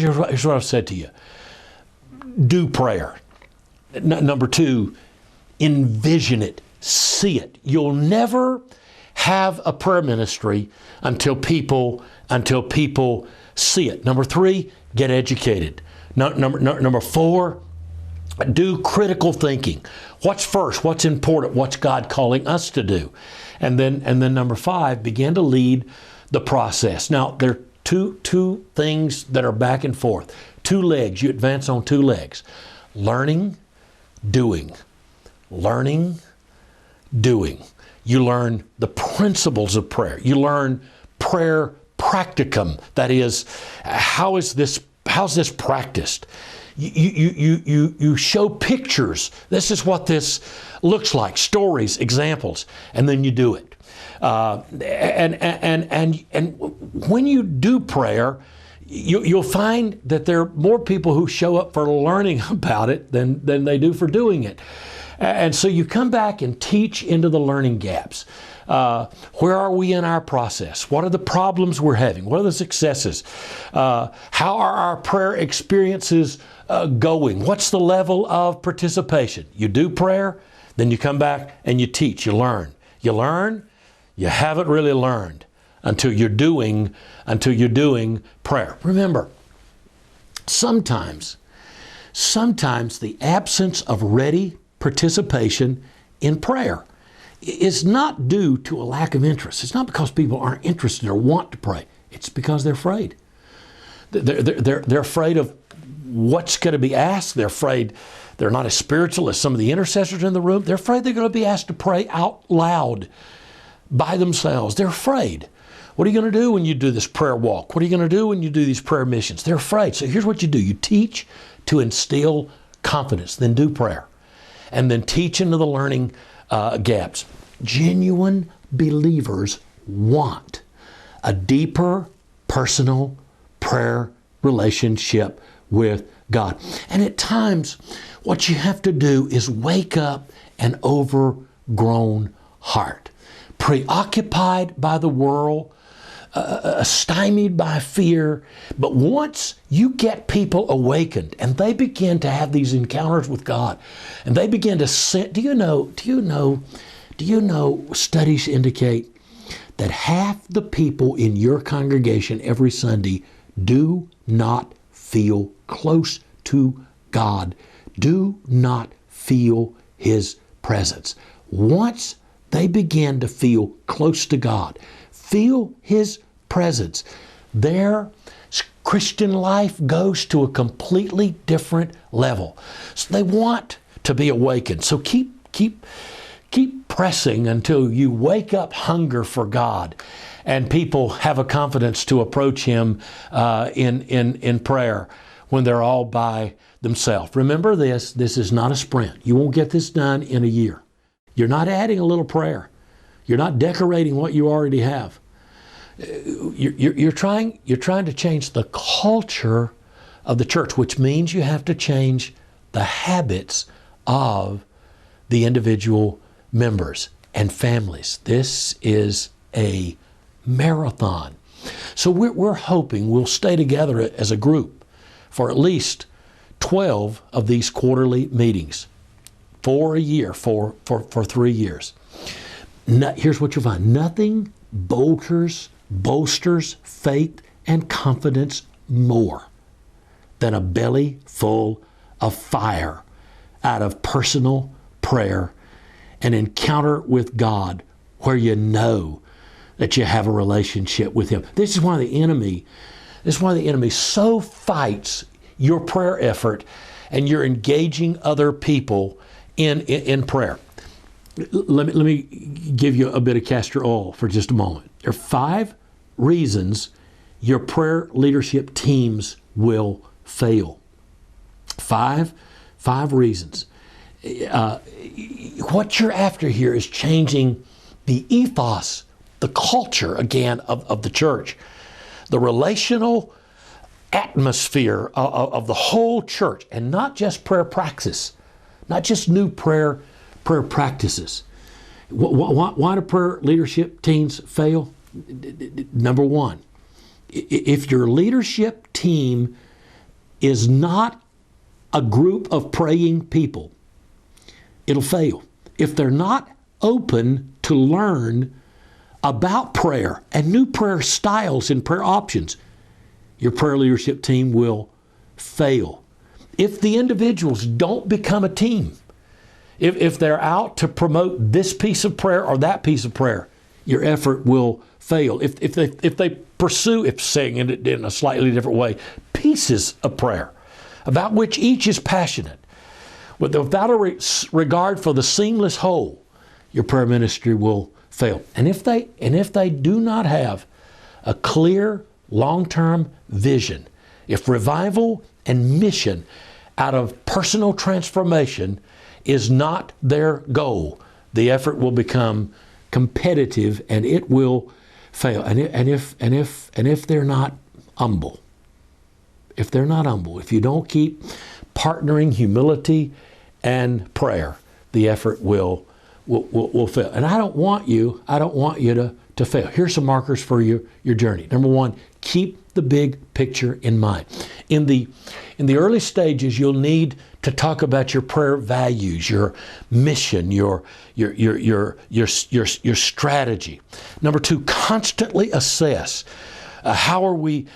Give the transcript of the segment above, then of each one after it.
here's what I've said to you. Do prayer. Number two, envision it. See it. You'll never have a prayer ministry until people see it. Number three, get educated. Number four, do critical thinking. What's first? What's important? What's God calling us to do? And then number five, begin to lead the process. Now, there are two things that are back and forth. Two legs. You advance on two legs. Learning, doing. Learning, doing. You learn the principles of prayer. You learn prayer practicum. That is, how's this practiced? You show pictures. This is what this looks like. Stories, examples, and then you do it. And when you do prayer, you'll find that there are more people who show up for learning about it than they do for doing it. And so you come back and teach into the learning gaps. Where are we in our process? What are the problems we're having? What are the successes? How are our prayer experiences going? What's the level of participation? You do prayer, then you come back and you teach, you learn. You learn, you haven't really learned until you're doing prayer. Remember, sometimes the absence of ready participation in prayer is not due to a lack of interest. It's not because people aren't interested or want to pray. It's because they're afraid. They're afraid of what's going to be asked. They're afraid they're not as spiritual as some of the intercessors in the room. They're afraid they're going to be asked to pray out loud by themselves. They're afraid. What are you going to do when you do this prayer walk? What are you going to do when you do these prayer missions? They're afraid. So here's what you do. You teach to instill confidence, then do prayer, and then teach into the learning gaps. Genuine believers want a deeper personal prayer relationship with God. And at times, what you have to do is wake up an overgrown heart, preoccupied by the world, stymied by fear. But once you get people awakened and they begin to have these encounters with God, and they begin to do you know studies indicate that half the people in your congregation every Sunday do not feel close to God, do not feel His presence. Once they begin to feel close to God, feel His presence, their Christian life goes to a completely different level. So they want to be awakened. So keep pressing until you wake up hunger for God, and people have a confidence to approach Him in prayer when they're all by themselves. Remember this is not a sprint. You won't get this done in a year. You're not adding a little prayer. You're not decorating what you already have. You're trying to change the culture of the church, which means you have to change the habits of the individual members and families. This is a marathon. So we're hoping we'll stay together as a group for at least 12 of these quarterly meetings, 4 a year for 3 years. Here's what you'll find. Nothing bolsters faith and confidence more than a belly full of fire out of personal prayer, an encounter with God where you know that you have a relationship with Him. This is why the enemy so fights your prayer effort and you're engaging other people in prayer. Let me give you a bit of castor oil for just a moment. There are 5 reasons your prayer leadership teams will fail. 5 reasons. What you're after here is changing the ethos, the culture, again, of the church. The relational atmosphere of the whole church, and not just prayer praxis, not just new prayer practices. Why do prayer leadership teams fail? Number one, if your leadership team is not a group of praying people, it'll fail. If they're not open to learn about prayer and new prayer styles and prayer options, your prayer leadership team will fail. If the individuals don't become a team, if they're out to promote this piece of prayer or that piece of prayer, your effort will fail. If they pursue, if saying it in a slightly different way, pieces of prayer about which each is passionate, without a regard for the seamless whole, your prayer ministry will fail. And if they do not have a clear long-term vision, if revival and mission out of personal transformation is not their goal, the effort will become competitive and it will fail. And if they're not humble, if you don't keep partnering humility and prayer, the effort will fail. And I don't want you to fail. Here's some markers for your journey. Number one, keep the big picture in mind. In the early stages, you'll need to talk about your prayer values, your mission, your strategy. Number two, constantly assess. How are we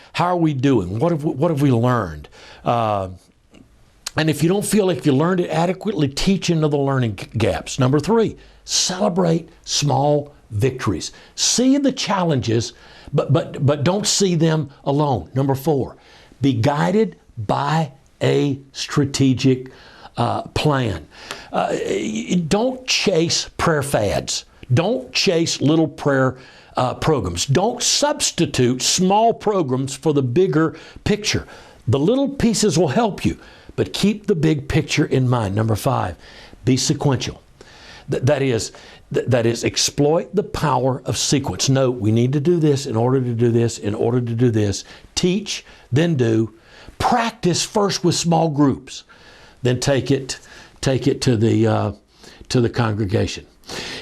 doing? What have we learned? And if you don't feel like you learned it adequately, teach into the learning gaps. Number three, celebrate small victories. See the challenges, but don't see them alone. Number four, be guided by a strategic plan. Don't chase prayer fads. Don't chase little prayer programs. Don't substitute small programs for the bigger picture. The little pieces will help you, but keep the big picture in mind. Number five, be sequential. That is, exploit the power of sequence. No, we need to do this in order to do this, in order to do this. Teach, then do. Practice first with small groups, then take it to the congregation.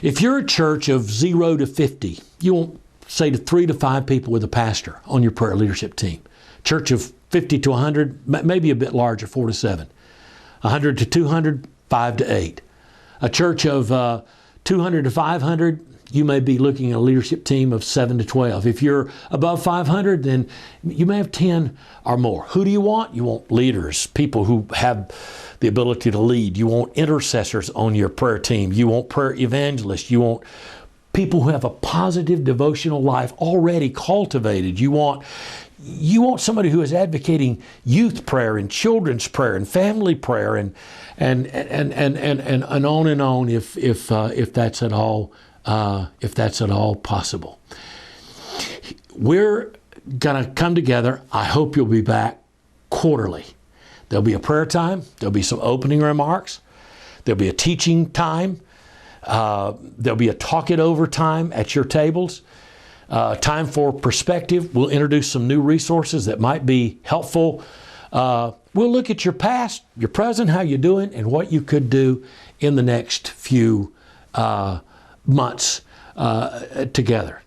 If you're a church of 0 to 50, you won't say to 3 to 5 people with a pastor on your prayer leadership team. Church of 50 to 100, maybe a bit larger, 4 to 7. 100 to 200, 5 to 8. A church of 200 to 500, you may be looking at a leadership team of 7 to 12. If you're above 500, then you may have 10 or more. Who do you want? You want leaders, people who have the ability to lead. You want intercessors on your prayer team. You want prayer evangelists. You want people who have a positive devotional life already cultivated. You want somebody who is advocating youth prayer and children's prayer and family prayer and on and on if that's at all possible. We're gonna come together. I hope you'll be back quarterly. There'll be a prayer time. There'll be some opening remarks. There'll be a teaching time. There'll be a talk it over time at your tables. Time for perspective. We'll introduce some new resources that might be helpful. We'll look at your past, your present, how you're doing, and what you could do in the next few months together.